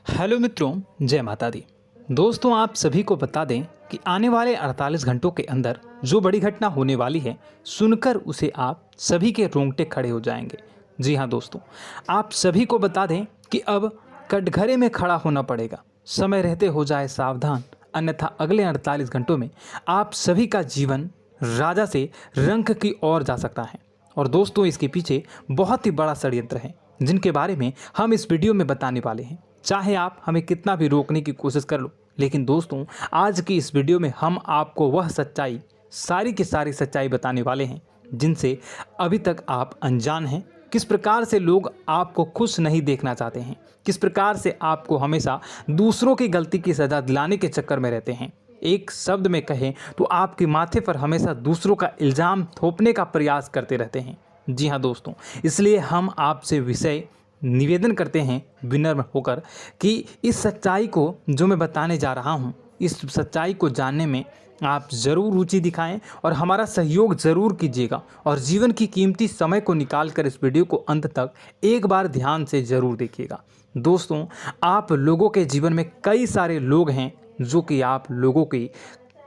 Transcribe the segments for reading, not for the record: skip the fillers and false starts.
Hello मित्रों, जय माता दी। दोस्तों, आप सभी को बता दें कि आने वाले 48 घंटों के अंदर जो बड़ी घटना होने वाली है, सुनकर उसे आप सभी के रोंगटे खड़े हो जाएंगे। जी हाँ दोस्तों, आप सभी को बता दें कि अब कटघरे में खड़ा होना पड़ेगा। समय रहते हो जाए सावधान, अन्यथा अगले 48 घंटों में आप सभी का जीवन राजा से रंक की ओर जा सकता है। और दोस्तों, इसके पीछे बहुत ही बड़ा षड्यंत्र है, जिनके बारे में हम इस वीडियो में बताने वाले हैं। चाहे आप हमें कितना भी रोकने की कोशिश कर लो, लेकिन दोस्तों, आज की इस वीडियो में हम आपको वह सच्चाई, सारी की सारी सच्चाई बताने वाले हैं जिनसे अभी तक आप अनजान हैं। किस प्रकार से लोग आपको खुश नहीं देखना चाहते हैं, किस प्रकार से आपको हमेशा दूसरों की गलती की सज़ा दिलाने के चक्कर में रहते हैं। एक शब्द में कहें तो आपके माथे पर हमेशा दूसरों का इल्ज़ाम थोपने का प्रयास करते रहते हैं। जी हाँ दोस्तों, इसलिए हम आपसे विषय निवेदन करते हैं विनम्र होकर कि इस सच्चाई को जो मैं बताने जा रहा हूँ, इस सच्चाई को जानने में आप ज़रूर रुचि दिखाएं और हमारा सहयोग ज़रूर कीजिएगा। और जीवन की कीमती समय को निकाल कर इस वीडियो को अंत तक एक बार ध्यान से ज़रूर देखिएगा। दोस्तों, आप लोगों के जीवन में कई सारे लोग हैं जो कि आप लोगों की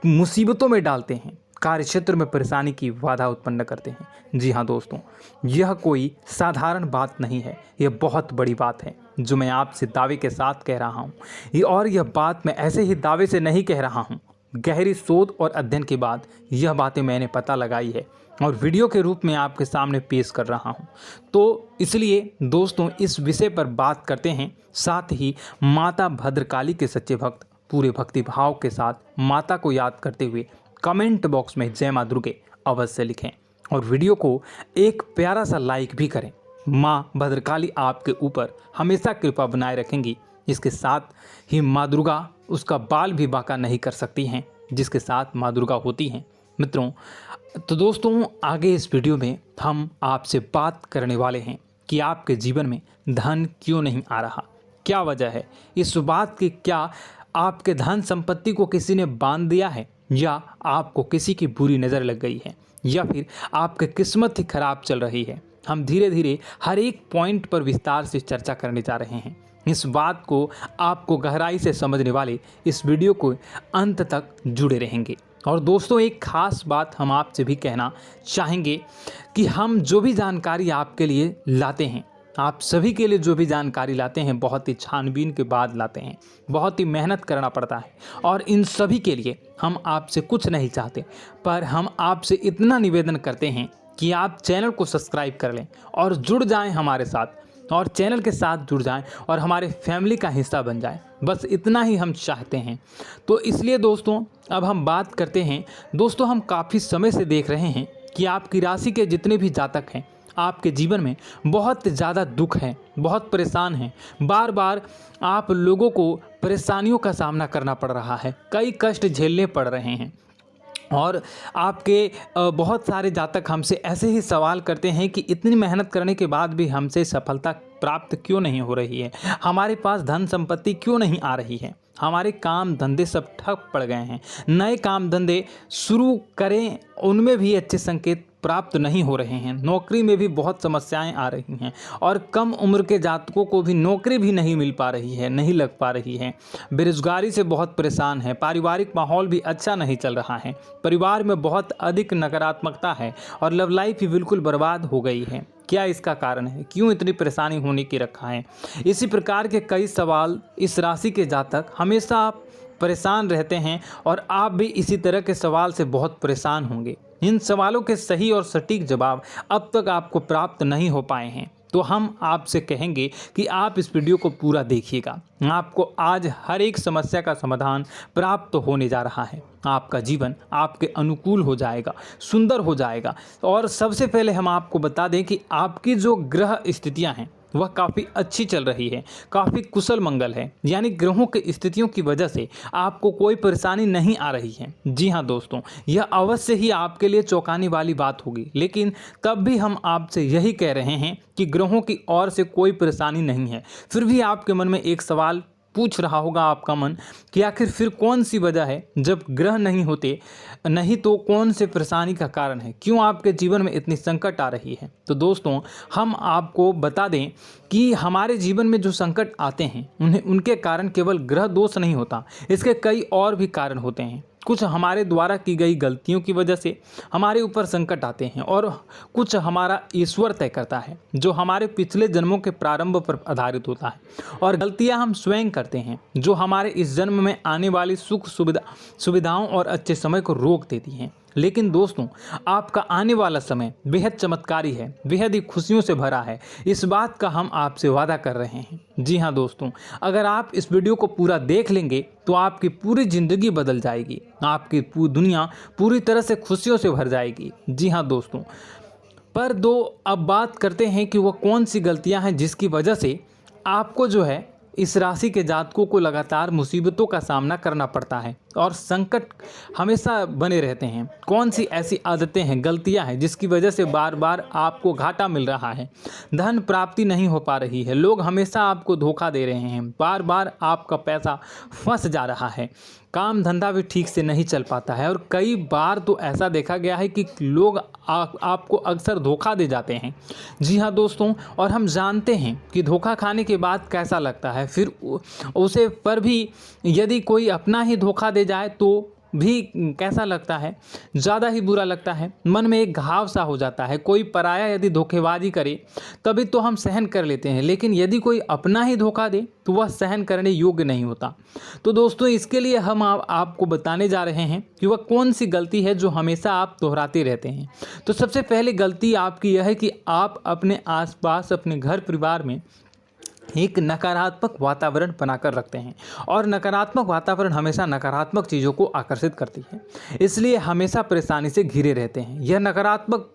मुसीबतों में डालते हैं, कार्य क्षेत्र में परेशानी की बाधा उत्पन्न करते हैं। जी हाँ दोस्तों, यह कोई साधारण बात नहीं है, यह बहुत बड़ी बात है जो मैं आपसे दावे के साथ कह रहा हूँ। और यह बात मैं ऐसे ही दावे से नहीं कह रहा हूँ, गहरी शोध और अध्ययन के बाद यह बातें मैंने पता लगाई है और वीडियो के रूप में आपके सामने पेश कर रहा हूँ। तो इसलिए दोस्तों, इस विषय पर बात करते हैं। साथ ही माता भद्रकाली के सच्चे भक्त पूरे भक्ति भाव के साथ माता को याद करते हुए कमेंट बॉक्स में जय मां दुर्गे अवश्य लिखें और वीडियो को एक प्यारा सा लाइक भी करें। माँ भद्रकाली आपके ऊपर हमेशा कृपा बनाए रखेंगी। इसके साथ ही माँ दुर्गा उसका बाल भी बांका नहीं कर सकती हैं, जिसके साथ माँ दुर्गा होती हैं। मित्रों, तो दोस्तों, आगे इस वीडियो में हम आपसे बात करने वाले हैं कि आपके जीवन में धन क्यों नहीं आ रहा, क्या वजह है इस बात की। क्या आपके धन संपत्ति को किसी ने बांध दिया है, या आपको किसी की बुरी नज़र लग गई है, या फिर आपकी किस्मत ही खराब चल रही है। हम धीरे धीरे हर एक पॉइंट पर विस्तार से चर्चा करने जा रहे हैं। इस बात को आपको गहराई से समझने वाले इस वीडियो को अंत तक जुड़े रहेंगे। और दोस्तों, एक खास बात हम आपसे भी कहना चाहेंगे कि हम जो भी जानकारी आपके लिए लाते हैं, आप सभी के लिए जो भी जानकारी लाते हैं, बहुत ही छानबीन के बाद लाते हैं, बहुत ही मेहनत करना पड़ता है। और इन सभी के लिए हम आपसे कुछ नहीं चाहते, पर हम आपसे इतना निवेदन करते हैं कि आप चैनल को सब्सक्राइब कर लें और जुड़ जाएं हमारे साथ, और चैनल के साथ जुड़ जाएं और हमारे फैमिली का हिस्सा बन जाएं। बस इतना ही हम चाहते हैं। तो इसलिए दोस्तों, अब हम बात करते हैं। दोस्तों, हम काफ़ी समय से देख रहे हैं कि आपकी राशि के जितने भी जातक हैं, आपके जीवन में बहुत ज़्यादा दुख है, बहुत परेशान हैं। बार बार आप लोगों को परेशानियों का सामना करना पड़ रहा है, कई कष्ट झेलने पड़ रहे हैं। और आपके बहुत सारे जातक हमसे ऐसे ही सवाल करते हैं कि इतनी मेहनत करने के बाद भी हमसे सफलता प्राप्त क्यों नहीं हो रही है, हमारे पास धन संपत्ति क्यों नहीं आ रही है, हमारे काम धंधे सब ठप पड़ गए हैं, नए काम धंधे शुरू करें उनमें भी अच्छे संकेत प्राप्त नहीं हो रहे हैं, नौकरी में भी बहुत समस्याएं आ रही हैं, और कम उम्र के जातकों को भी नौकरी भी नहीं मिल पा रही है, नहीं लग पा रही है, बेरोजगारी से बहुत परेशान है, पारिवारिक माहौल भी अच्छा नहीं चल रहा है, परिवार में बहुत अधिक नकारात्मकता है और लव लाइफ भी बिल्कुल बर्बाद हो गई है। क्या इसका कारण है, क्यों इतनी परेशानी होने की रखा है? इसी प्रकार के कई सवाल इस राशि के जातक हमेशा परेशान रहते हैं, और आप भी इसी तरह के सवाल से बहुत परेशान होंगे। इन सवालों के सही और सटीक जवाब अब तक आपको प्राप्त नहीं हो पाए हैं, तो हम आपसे कहेंगे कि आप इस वीडियो को पूरा देखिएगा। आपको आज हर एक समस्या का समाधान प्राप्त होने जा रहा है। आपका जीवन आपके अनुकूल हो जाएगा, सुंदर हो जाएगा। और सबसे पहले हम आपको बता दें कि आपकी जो ग्रह स्थितियां हैं वह काफ़ी अच्छी चल रही है, काफ़ी कुशल मंगल है, यानी ग्रहों की स्थितियों की वजह से आपको कोई परेशानी नहीं आ रही है। जी हाँ दोस्तों, यह अवश्य ही आपके लिए चौंकाने वाली बात होगी, लेकिन तब भी हम आपसे यही कह रहे हैं कि ग्रहों की ओर से कोई परेशानी नहीं है। फिर भी आपके मन में एक सवाल पूछ रहा होगा आपका मन कि आखिर फिर कौन सी वजह है, जब ग्रह नहीं होते नहीं तो कौन से परेशानी का कारण है, क्यों आपके जीवन में इतनी संकट आ रही है। तो दोस्तों हम आपको बता दें कि हमारे जीवन में जो संकट आते हैं उनके कारण केवल ग्रह दोष नहीं होता, इसके कई और भी कारण होते हैं। कुछ हमारे द्वारा की गई गलतियों की वजह से हमारे ऊपर संकट आते हैं और कुछ हमारा ईश्वर तय करता है, जो हमारे पिछले जन्मों के प्रारंभ पर आधारित होता है। और गलतियां हम स्वयं करते हैं, जो हमारे इस जन्म में आने वाली सुख सुविधाओं और अच्छे समय को रोक देती हैं। लेकिन दोस्तों आपका आने वाला समय बेहद चमत्कारी है, बेहद ही खुशियों से भरा है, इस बात का हम आपसे वादा कर रहे हैं। जी हाँ दोस्तों, अगर आप इस वीडियो को पूरा देख लेंगे तो आपकी पूरी ज़िंदगी बदल जाएगी, आपकी दुनिया पूरी तरह से खुशियों से भर जाएगी। जी हाँ दोस्तों, पर अब बात करते हैं कि वो कौन सी गलतियाँ हैं जिसकी वजह से आपको जो है इस राशि के जातकों को लगातार मुसीबतों का सामना करना पड़ता है और संकट हमेशा बने रहते हैं। कौन सी ऐसी आदतें हैं, गलतियां हैं जिसकी वजह से बार बार आपको घाटा मिल रहा है, धन प्राप्ति नहीं हो पा रही है, लोग हमेशा आपको धोखा दे रहे हैं, बार बार आपका पैसा फंस जा रहा है, काम धंधा भी ठीक से नहीं चल पाता है और कई बार तो ऐसा देखा गया है कि लोग आपको अक्सर धोखा दे जाते हैं। जी हाँ दोस्तों, और हम जानते हैं कि धोखा खाने के बाद कैसा लगता है, फिर उसे पर भी यदि कोई अपना ही धोखा दे जाए तो भी कैसा लगता है, ज़्यादा ही बुरा लगता है, मन में एक घाव सा हो जाता है। कोई पराया यदि धोखेबाजी करे तभी तो हम सहन कर लेते हैं, लेकिन यदि कोई अपना ही धोखा दे तो वह सहन करने योग्य नहीं होता। तो दोस्तों इसके लिए हम आपको बताने जा रहे हैं कि वह कौन सी गलती है जो हमेशा आप दोहराते रहते हैं। तो सबसे पहली गलती आपकी यह है कि आप अपने आसपास, अपने घर परिवार में एक नकारात्मक वातावरण बनाकर रखते हैं और नकारात्मक वातावरण हमेशा नकारात्मक चीज़ों को आकर्षित करती है, इसलिए हमेशा परेशानी से घिरे रहते हैं। यह नकारात्मक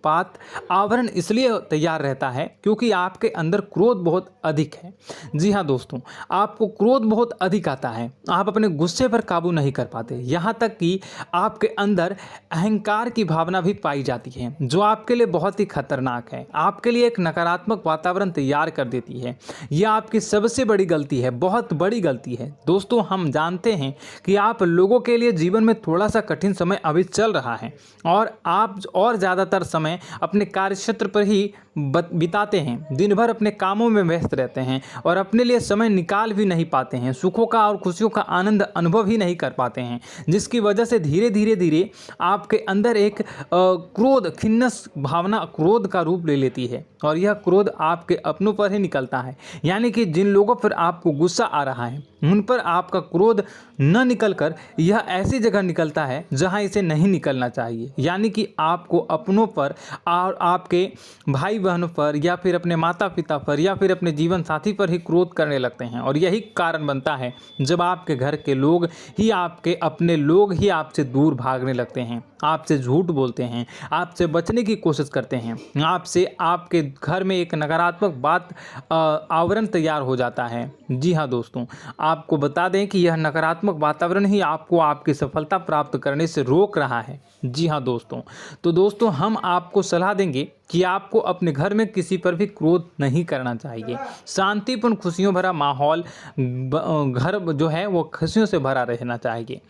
आवरण इसलिए तैयार रहता है क्योंकि आपके अंदर क्रोध बहुत अधिक है। जी हाँ दोस्तों, आपको क्रोध बहुत अधिक आता है, आप अपने गुस्से पर काबू नहीं कर पाते, यहाँ तक कि आपके अंदर अहंकार की भावना भी पाई जाती है, जो आपके लिए बहुत ही खतरनाक है, आपके लिए एक नकारात्मक वातावरण तैयार कर देती है। यह आपकी सबसे बड़ी गलती है, बहुत बड़ी गलती है। दोस्तों हम जानते हैं कि आप लोगों के लिए जीवन में थोड़ा सा कठिन समय अभी चल रहा है और आप और ज़्यादातर समय अपने कार्यक्षेत्र पर ही बिताते हैं, दिन भर अपने कामों में व्यस्त रहते हैं और अपने लिए समय निकाल भी नहीं पाते हैं, सुखों का और खुशियों का आनंद अनुभव ही नहीं कर पाते हैं, जिसकी वजह से धीरे धीरे आपके अंदर एक क्रोध, खिन्नस भावना क्रोध का रूप ले लेती है और यह क्रोध आपके अपनों पर ही निकलता है। यानी कि जिन लोगों पर आपको गुस्सा आ रहा है उन पर आपका क्रोध न निकलकर यह ऐसी जगह निकलता है जहां इसे नहीं निकलना चाहिए। यानी कि आपको अपनों पर और आपके भाई बहनों पर या फिर अपने माता पिता पर या फिर अपने जीवन साथी पर ही क्रोध करने लगते हैं और यही कारण बनता है जब आपके घर के लोग ही, आपके अपने लोग ही आपसे दूर भागने लगते हैं, आपसे झूठ बोलते हैं, आपसे बचने की कोशिश करते हैं, आपके घर में एक नकारात्मक आवरण तैयार हो जाता है। जी हाँ दोस्तों, आपको बता दें कि यह नकारात्मक वातावरण ही आपको आपकी सफलता प्राप्त करने से रोक रहा है। जी हाँ दोस्तों, तो दोस्तों हम आपको सलाह देंगे कि आपको अपने घर में किसी पर भी क्रोध नहीं करना चाहिए। शांतिपूर्ण खुशियों भरा माहौल, घर जो है वो खुशियों से भरा रहना चाहिए।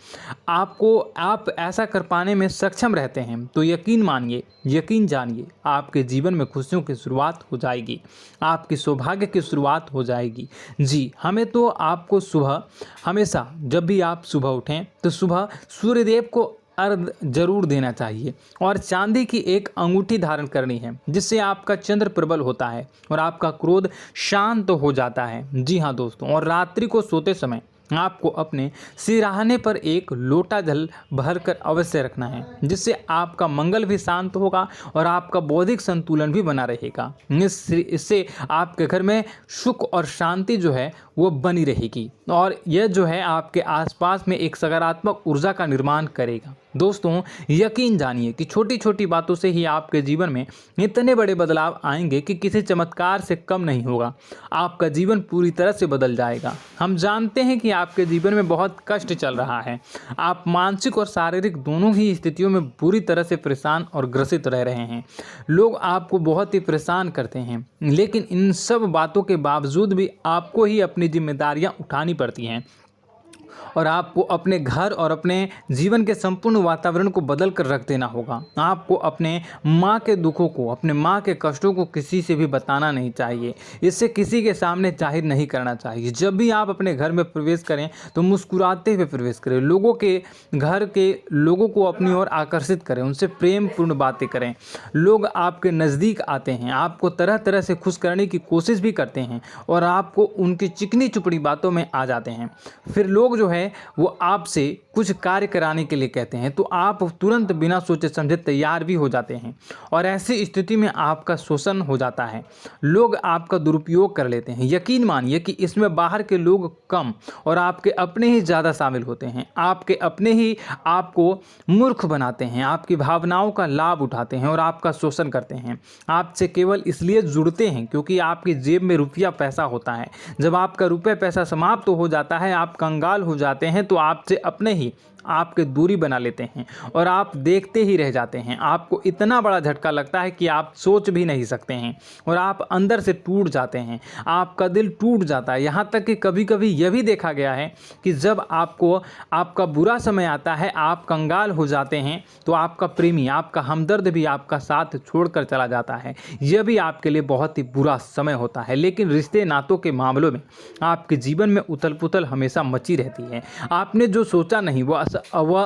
आप ऐसा कर पाने में सक्षम रहते हैं तो यकीन मानिए, यकीन जानिए, आपके जीवन में खुशियों की शुरुआत हो जाएगी, आपकी सौभाग्य की शुरुआत हो जाएगी। जी, हमें तो आपको सुबह, हमेशा जब भी आप सुबह उठें तो सुबह सूर्यदेव को अर्घ जरूर देना चाहिए और चांदी की एक अंगूठी धारण करनी है, जिससे आपका चंद्र प्रबल होता है और आपका क्रोध शांत हो जाता है। जी हाँ दोस्तों, और रात्रि को सोते समय आपको अपने सिरहाने पर एक लोटा जल भरकर अवश्य रखना है, जिससे आपका मंगल भी शांत होगा और आपका बौद्धिक संतुलन भी बना रहेगा। इससे आपके घर में सुख और शांति जो है वो बनी रहेगी और यह जो है आपके आसपास में एक सकारात्मक ऊर्जा का निर्माण करेगा। दोस्तों, यकीन जानिए कि छोटी छोटी बातों से ही आपके जीवन में इतने बड़े बदलाव आएंगे कि किसी चमत्कार से कम नहीं होगा। आपका जीवन पूरी तरह से बदल जाएगा। हम जानते हैं कि आपके जीवन में बहुत कष्ट चल रहा है। आप मानसिक और शारीरिक दोनों ही स्थितियों में पूरी तरह से परेशान और ग्रसित रह रहे हैं। लोग आपको बहुत ही परेशान करते हैं, लेकिन इन सब बातों के बावजूद भी आपको ही अपनी जिम्मेदारियां उठानी पड़ती हैं और आपको अपने घर और अपने जीवन के संपूर्ण वातावरण को बदल कर रख देना होगा। आपको अपने माँ के दुखों को, अपने माँ के कष्टों को किसी से भी बताना नहीं चाहिए। इससे किसी के सामने जाहिर नहीं करना चाहिए। जब भी आप अपने घर में प्रवेश करें तो मुस्कुराते हुए प्रवेश करें। लोगों के घर के लोगों को अपनी ओर आकर्षित करें, उनसे प्रेमपूर्ण बातें करें। लोग आपके नज़दीक आते हैं, आपको तरह तरह से खुश करने की कोशिश भी करते हैं और आपको उनकी चिकनी चुपड़ी बातों में आ जाते हैं। फिर लोग जो है वो आपसे कुछ कार्य कराने के लिए कहते हैं तो आप तुरंत बिना सोचे समझे तैयार भी हो जाते हैं और ऐसी स्थिति में आपका शोषण हो जाता है। लोग आपका दुरुपयोग कर लेते हैं। यकीन मानिए कि इसमें बाहर के लोग कम और आपके अपने ही ज़्यादा शामिल होते हैं। आपके अपने ही आपको मूर्ख बनाते हैं, आपकी भावनाओं का लाभ उठाते हैं और आपका शोषण करते हैं। आपसे केवल इसलिए जुड़ते हैं क्योंकि आपकी जेब में रुपया पैसा होता है। जब आपका रुपया पैसा समाप्त हो जाता है, आप कंगाल हो जाते हैं तो आपसे अपने ही आपके दूरी बना लेते हैं और आप देखते ही रह जाते हैं। आपको इतना बड़ा झटका लगता है कि आप सोच भी नहीं सकते हैं और आप अंदर से टूट जाते हैं। आपका दिल टूट जाता है। यहाँ तक कि कभी कभी यह भी देखा गया है कि जब आपको आपका बुरा समय आता है, आप कंगाल हो जाते हैं तो आपका प्रेमी, आपका हमदर्द भी आपका साथ छोड़कर चला जाता है। यह भी आपके लिए बहुत ही बुरा समय होता है। लेकिन रिश्ते नातों के मामलों में आपके जीवन में उथल पुथल हमेशा मची रहती है। आपने जो सोचा नहीं वह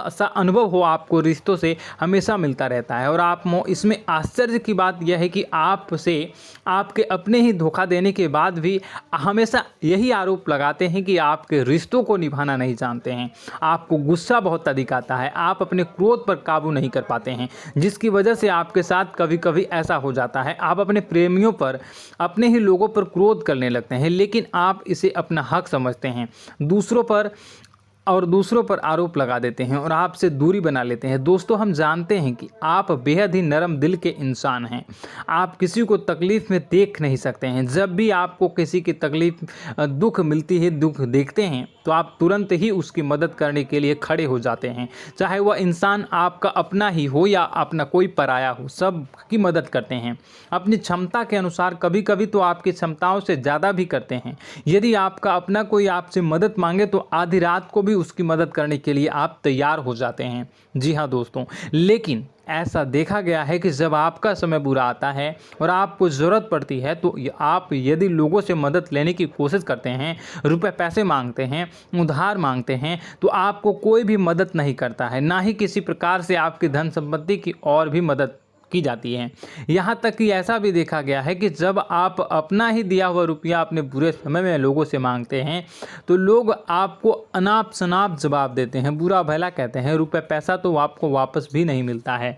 ऐसा अनुभव हो आपको रिश्तों से हमेशा मिलता रहता है। और आप इसमें आश्चर्य की बात यह है कि आपसे आपके अपने ही धोखा देने के बाद भी हमेशा यही आरोप लगाते हैं कि आपके रिश्तों को निभाना नहीं जानते हैं। आपको गुस्सा बहुत अधिक आता है, आप अपने क्रोध पर काबू नहीं कर पाते हैं, जिसकी वजह से आपके साथ कभी कभी ऐसा हो जाता है आप अपने प्रेमियों पर, अपने ही लोगों पर क्रोध करने लगते हैं, लेकिन आप इसे अपना हक समझते हैं। दूसरों पर आरोप लगा देते हैं और आपसे दूरी बना लेते हैं। दोस्तों, हम जानते हैं कि आप बेहद ही नरम दिल के इंसान हैं। आप किसी को तकलीफ़ में देख नहीं सकते हैं। जब भी आपको किसी की तकलीफ़, दुख मिलती है, दुख देखते हैं तो आप तुरंत ही उसकी मदद करने के लिए खड़े हो जाते हैं। चाहे वह इंसान आपका अपना ही हो या अपना कोई पराया हो, सब की मदद करते हैं अपनी क्षमता के अनुसार। कभी कभी तो आपकी क्षमताओं से ज़्यादा भी करते हैं। यदि आपका अपना कोई आपसे मदद मांगे तो आधी रात को भी उसकी मदद करने के लिए आप तैयार हो जाते हैं। जी हाँ दोस्तों, लेकिन ऐसा देखा गया है कि जब आपका समय बुरा आता है और आपको ज़रूरत पड़ती है तो आप यदि लोगों से मदद लेने की कोशिश करते हैं, रुपए पैसे मांगते हैं, उधार मांगते हैं, तो आपको कोई भी मदद नहीं करता है। ना ही किसी प्रकार से आपकी धन संपत्ति की और भी मदद की जाती है। यहाँ तक कि ऐसा भी देखा गया है कि जब आप अपना ही दिया हुआ रुपया अपने बुरे समय में लोगों से मांगते हैं तो लोग आपको अनाप शनाप जवाब देते हैं, बुरा भला कहते हैं। रुपए पैसा तो आपको वापस भी नहीं मिलता है।